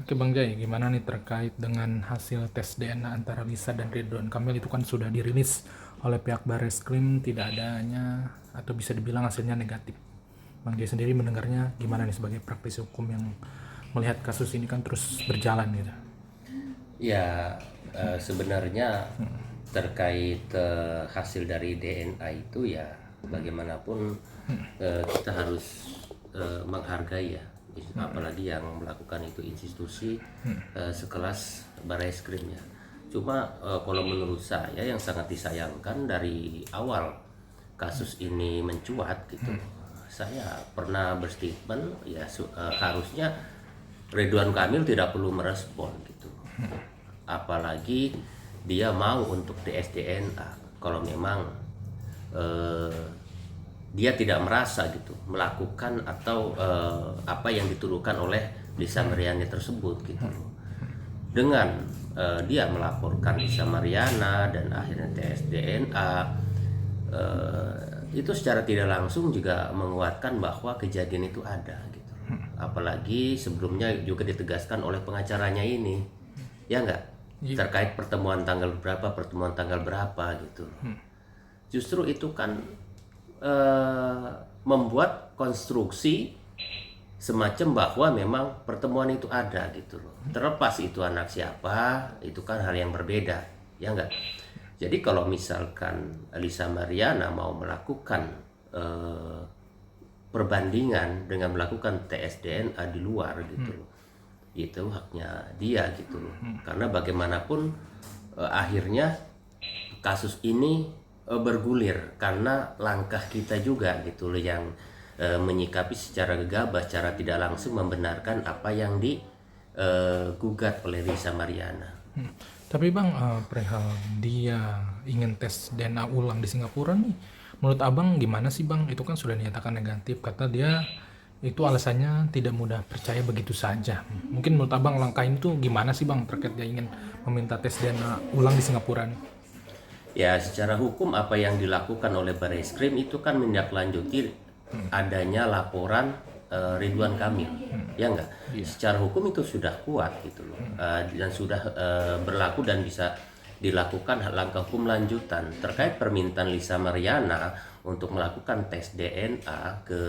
Oke Bang Jai, gimana nih terkait dengan hasil tes DNA antara Lisa dan Ridwan Kamil itu kan sudah dirilis oleh pihak Barreskrim, tidak adanya atau bisa dibilang hasilnya negatif. Bang Jai sendiri mendengarnya gimana nih sebagai praktisi hukum yang melihat kasus ini kan terus berjalan gitu. Ya, sebenarnya terkait hasil dari DNA itu ya bagaimanapun kita harus menghargai ya, apalagi yang melakukan itu institusi sekelas Barreskrim ya. Cuma kalau menurut saya yang sangat disayangkan dari awal kasus ini mencuat gitu, saya pernah berstatement ya harusnya Ridwan Kamil tidak perlu merespon gitu, apalagi dia mau untuk tes DNA kalau memang eh, dia tidak merasa gitu melakukan atau apa yang dituduhkan oleh Lisa Mariani tersebut gitu. Dengan dia melaporkan Lisa Mariana dan akhirnya tes DNA, itu secara tidak langsung juga menguatkan bahwa kejadian itu ada gitu. Apalagi sebelumnya juga ditegaskan oleh pengacaranya ini, ya enggak, terkait pertemuan tanggal berapa gitu. Justru itu kan membuat konstruksi semacam bahwa memang pertemuan itu ada gitu loh. Terlepas itu anak siapa, itu kan hal yang berbeda, ya enggak. Jadi kalau misalkan Lisa Mariana mau melakukan perbandingan dengan melakukan tes DNA di luar gitu loh, itu haknya dia gitu loh. Karena bagaimanapun akhirnya kasus ini bergulir karena langkah kita juga gitu loh yang menyikapi secara gegabah, secara tidak langsung membenarkan apa yang digugat oleh Lisa Mariana. Tapi Bang, perihal dia ingin tes DNA ulang di Singapura nih, menurut Abang gimana sih Bang? Itu kan sudah dinyatakan negatif, kata dia itu alasannya tidak mudah percaya begitu saja. Mungkin menurut Abang langkah ini tuh gimana sih Bang terkait dia ingin meminta tes DNA ulang di Singapura nih? Ya, secara hukum apa yang dilakukan oleh Barreskrim itu kan menindaklanjuti adanya laporan Ridwan Kamil, ya enggak? Iya. Secara hukum itu sudah kuat gitu loh, dan sudah berlaku dan bisa dilakukan langkah hukum lanjutan terkait permintaan Lisa Mariana untuk melakukan tes DNA ke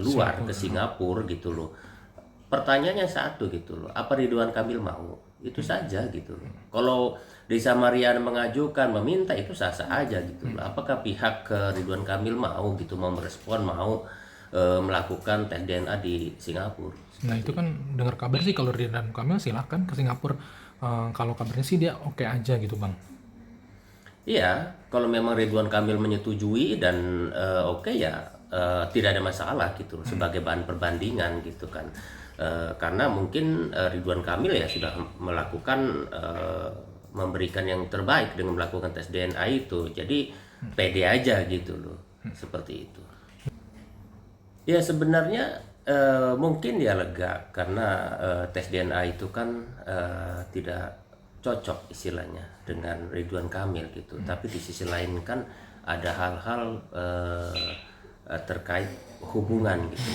luar, ke Singapura gitu loh. Pertanyaannya satu gitu loh, apa Ridwan Kamil mau? Itu saja gitu loh. Kalau Desa Mariana mengajukan, meminta, itu sah-sah aja gitu loh. Apakah pihak Ridwan Kamil mau gitu, mau merespon, mau melakukan tes DNA di Singapura? Nah itu kan dengar kabar sih kalau Ridwan Kamil silakan ke Singapura. Kalau kabarnya sih dia oke aja gitu Bang. Iya, kalau memang Ridwan Kamil menyetujui dan oke ya, tidak ada masalah gitu loh, sebagai bahan perbandingan gitu kan. Karena mungkin Ridwan Kamil ya sudah melakukan memberikan yang terbaik dengan melakukan tes DNA itu. Jadi pede aja gitu loh, seperti itu. Ya sebenarnya mungkin dia lega karena tes DNA itu kan tidak cocok istilahnya dengan Ridwan Kamil gitu. Tapi di sisi lain kan ada hal-hal terkait hubungan gitu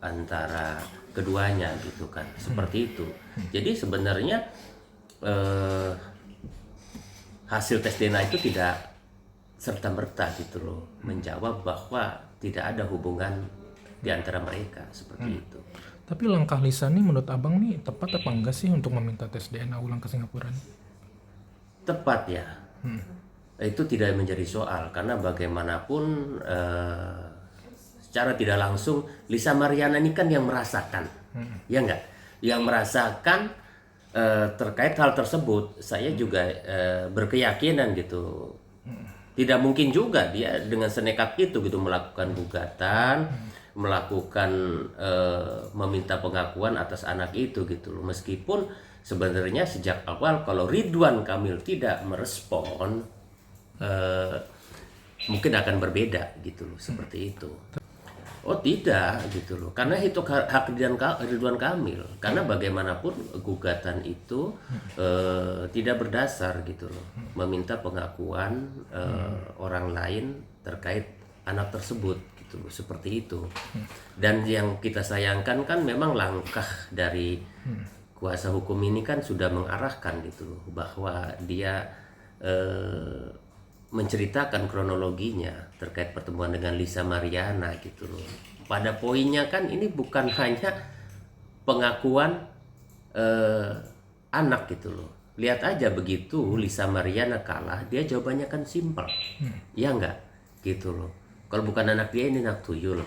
antara keduanya gitu kan, seperti itu. Jadi sebenarnya eh, hasil tes DNA itu tidak serta-merta gitu loh menjawab bahwa tidak ada hubungan di antara mereka, seperti itu. Tapi langkah Lisa nih menurut Abang nih tepat apa enggak sih untuk meminta tes DNA ulang ke Singapura nih? Tepat ya, itu tidak menjadi soal karena bagaimanapun secara tidak langsung Lisa Mariana ini kan yang merasakan, ya enggak, yang merasakan terkait hal tersebut. Saya juga berkeyakinan gitu, tidak mungkin juga dia dengan senekat itu gitu melakukan gugatan, melakukan meminta pengakuan atas anak itu gitu loh. Meskipun sebenarnya sejak awal kalau Ridwan Kamil tidak merespon, eh, mungkin akan berbeda gitu loh, seperti itu. Oh tidak gitu loh, karena itu hak Ridwan Kamil. Karena bagaimanapun gugatan itu tidak berdasar gitu loh, meminta pengakuan orang lain terkait anak tersebut gitu loh, seperti itu. Dan yang kita sayangkan kan memang langkah dari kuasa hukum ini kan sudah mengarahkan gitu loh, bahwa dia menceritakan kronologinya terkait pertemuan dengan Lisa Mariana gitu loh. Pada poinnya kan ini bukan hanya pengakuan anak gitu loh. Lihat aja begitu Lisa Mariana kalah, dia jawabannya kan simpel, ya enggak gitu loh. Kalau bukan anak dia, ini anak tuyul,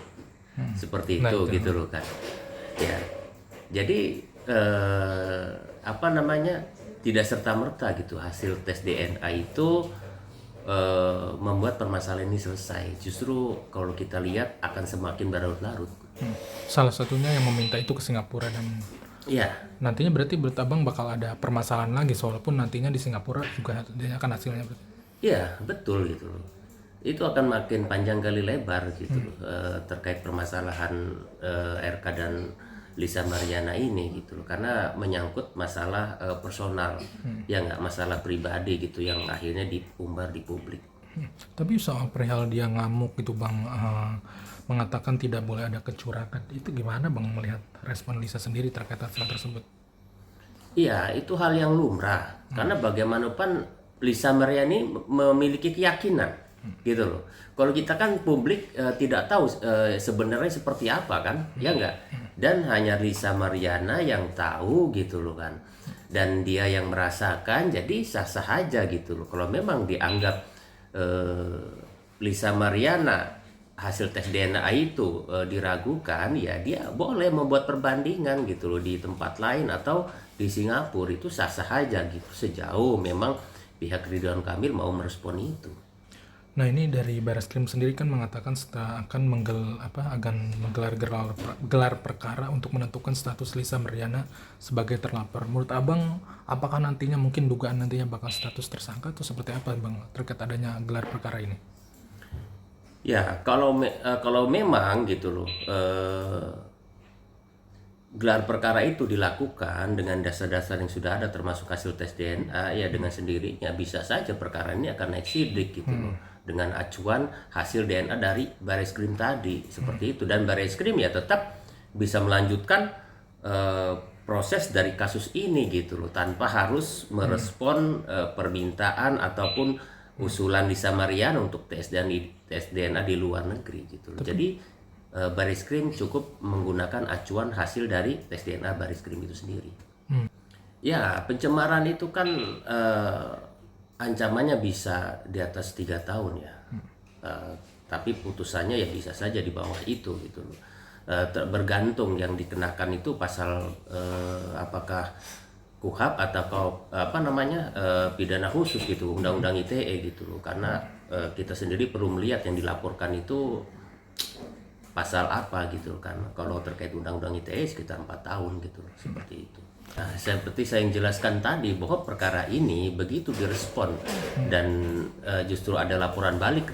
seperti Nah, itu itu. gitu loh kan. Ya, jadi apa namanya, tidak serta-merta gitu hasil tes DNA itu membuat permasalahan ini selesai. Justru kalau kita lihat akan semakin berlarut-larut. Salah satunya yang meminta itu ke Singapura, dan Ya, nantinya berarti menurut abang bakal ada permasalahan lagi, walaupun nantinya di Singapura juga dia akan hasilnya berarti. ya betul gitu loh. Itu akan makin panjang kali lebar gitu loh, terkait permasalahan RK dan Lisa Mariana ini gitu loh, karena menyangkut masalah personal, ya nggak, masalah pribadi gitu yang akhirnya diumbar di publik. Tapi soal perihal dia ngamuk gitu bang, mengatakan tidak boleh ada kecurangan, itu gimana bang melihat respon Lisa sendiri terkait hal tersebut? Iya, itu hal yang lumrah. Karena bagaimanapun Lisa Mariani memiliki keyakinan, gitu loh. Kalau kita kan publik tidak tahu sebenarnya seperti apa kan, ya enggak. Dan hanya Lisa Mariana yang tahu gitu loh kan. Dan dia yang merasakan, jadi sah-sah aja gitu loh. Kalau memang dianggap Lisa Mariana hasil tes DNA itu diragukan, ya dia boleh membuat perbandingan gitu loh di tempat lain atau di Singapura, itu sah-sah aja gitu, sejauh memang pihak Ridwan Kamil mau merespon itu. Nah ini dari Barreskrim sendiri kan mengatakan setelah akan menggelar gelar perkara untuk menentukan status Lisa Mariana sebagai terlapor. Menurut abang, apakah nantinya mungkin dugaan nantinya bakal status tersangka atau seperti apa bang terkait adanya gelar perkara ini? Ya kalau memang gitu loh, gelar perkara itu dilakukan dengan dasar-dasar yang sudah ada termasuk hasil tes DNA, ya dengan sendirinya bisa saja perkara ini akan naik sidik gitu loh, dengan acuan hasil DNA dari Barreskrim tadi seperti itu, dan Barreskrim ya tetap bisa melanjutkan proses dari kasus ini gitu loh, tanpa harus merespon permintaan ataupun usulan Lisa Mariana untuk tes DNA di luar negeri gitu loh. Jadi Barreskrim cukup menggunakan acuan hasil dari tes DNA Barreskrim itu sendiri. Ya, pencemaran itu kan ancamannya bisa di atas 3 tahun ya. Tapi putusannya ya bisa saja di bawah itu gitu loh. Bergantung yang dikenakan itu pasal apakah KUHP atau pidana khusus gitu, Undang-Undang ITE gitu loh. Karena kita sendiri perlu melihat yang dilaporkan itu pasal apa gitu kan. Kalau terkait Undang-Undang ITE sekitar 4 tahun gitu loh, seperti itu. Nah, seperti saya yang jelaskan tadi bahwa perkara ini begitu direspon dan justru ada laporan balik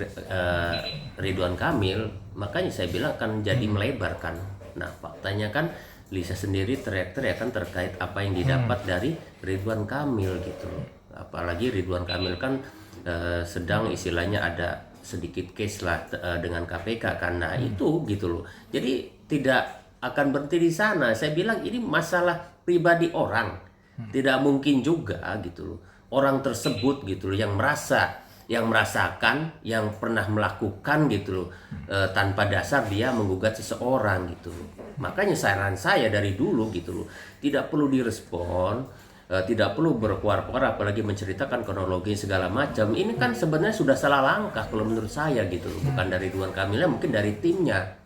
Ridwan Kamil, makanya saya bilang akan jadi melebarkan. Nah, faktanya kan Lisa sendiri teriak-teriak kan terkait apa yang didapat dari Ridwan Kamil gitu loh. Apalagi Ridwan Kamil kan sedang istilahnya ada sedikit case lah dengan KPK karena itu gitu loh. Jadi tidak akan berhenti di sana. Saya bilang ini masalah pribadi orang. Tidak mungkin juga gitu loh, orang tersebut gitu loh yang merasakan, yang pernah melakukan gitu loh, tanpa dasar dia menggugat seseorang gitu loh. Makanya saran saya dari dulu gitu loh, tidak perlu direspon, tidak perlu berkuar-kuar apalagi menceritakan kronologi segala macam. Ini kan sebenarnya sudah salah langkah kalau menurut saya gitu loh. Bukan dari Ridwan Kamilnya, mungkin dari timnya.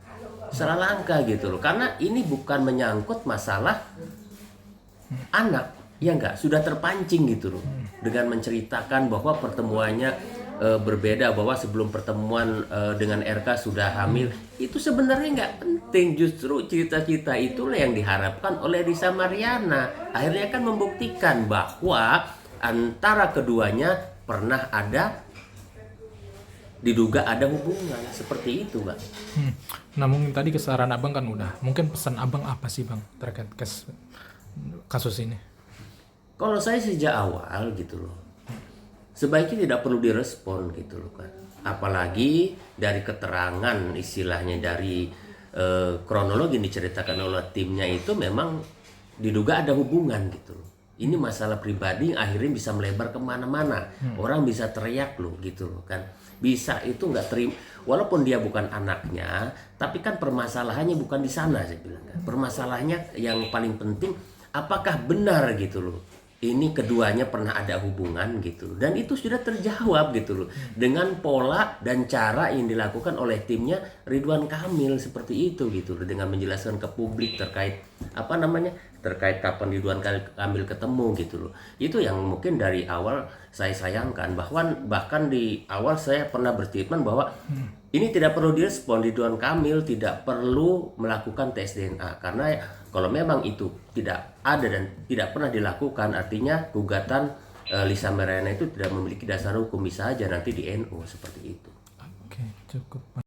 Salah langkah gitu loh. Karena ini bukan menyangkut masalah anak, ya enggak, sudah terpancing gitu loh. Dengan menceritakan bahwa pertemuannya berbeda, bahwa sebelum pertemuan dengan RK sudah hamil. Itu sebenarnya nggak penting, justru cerita-cerita itulah yang diharapkan oleh Lisa Mariana. Akhirnya kan membuktikan bahwa antara keduanya pernah ada, diduga ada hubungan seperti itu, Bang. Nah mungkin tadi kesaran abang kan udah, mungkin pesan abang apa sih bang terkait kasus ini? Kalau saya sejak awal gitu loh, sebaiknya tidak perlu direspon gitu loh kan. Apalagi dari keterangan istilahnya dari kronologi yang diceritakan oleh timnya itu memang diduga ada hubungan gitu loh. Ini masalah pribadi yang akhirnya bisa melebar kemana-mana. Orang bisa teriak loh gitu loh kan. Bisa itu nggak terima, walaupun dia bukan anaknya, tapi kan permasalahannya bukan di sana saya bilang kan. Permasalahannya yang paling penting apakah benar gitu loh. Ini keduanya pernah ada hubungan gitu loh. Dan itu sudah terjawab gitu loh dengan pola dan cara yang dilakukan oleh timnya Ridwan Kamil seperti itu gitu loh, dengan menjelaskan ke publik terkait apa namanya, terkait kapan Ridwan Kamil ketemu gitu loh. Itu yang mungkin dari awal saya sayangkan, bahkan di awal saya pernah berstatement bahwa ini tidak perlu direspon, Ridwan Kamil tidak perlu melakukan tes DNA karena kalau memang itu tidak ada dan tidak pernah dilakukan, artinya gugatan Lisa Meriana itu tidak memiliki dasar hukum, bisa saja nanti di NU seperti itu. Oke, cukup.